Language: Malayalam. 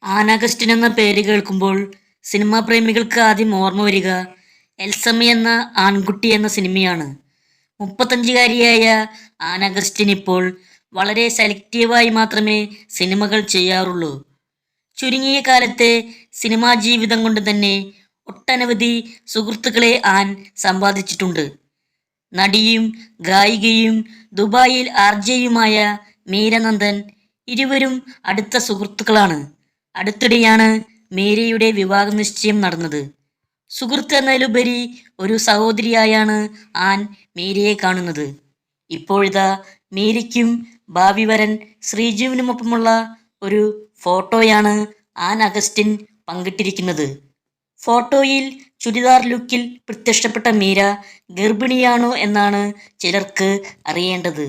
ആൻ എന്ന പേര് കേൾക്കുമ്പോൾ സിനിമാ പ്രേമികൾക്ക് ആദ്യം ഓർമ്മ വരിക എൽസമ്മ എന്ന ആൺകുട്ടി എന്ന സിനിമയാണ്. 35-കാരിയായ ആൻ ഇപ്പോൾ വളരെ സെലക്റ്റീവായി മാത്രമേ സിനിമകൾ ചെയ്യാറുള്ളൂ. ചുരുങ്ങിയ കാലത്തെ സിനിമാ ജീവിതം കൊണ്ട് തന്നെ ഒട്ടനവധി സുഹൃത്തുക്കളെ ആൻ സമ്പാദിച്ചിട്ടുണ്ട്. നടിയും ഗായികയും ദുബായിൽ ആർജെയുമായ മീര നന്ദൻ ഇരുവരും അടുത്ത സുഹൃത്തുക്കളാണ്. അടുത്തിടെയാണ് മീരയുടെ വിവാഹ നിശ്ചയം നടന്നത്. സുഹൃത്ത് എന്നതിലുപരി ഒരു സഹോദരിയായാണ് ആൻ മീരയെ കാണുന്നത്. ഇപ്പോഴിതാ മീരയ്ക്കും ഭാവി വരൻ ശ്രീജുവിനുമൊപ്പമുള്ള ഒരു ഫോട്ടോയാണ് ആൻ അഗസ്റ്റിൻ പങ്കിട്ടിരിക്കുന്നത്. ഫോട്ടോയിൽ ചുരിദാർ ലുക്കിൽ പ്രത്യക്ഷപ്പെട്ട മീര ഗർഭിണിയാണോ എന്നാണ് ചിലർക്ക് അറിയേണ്ടത്.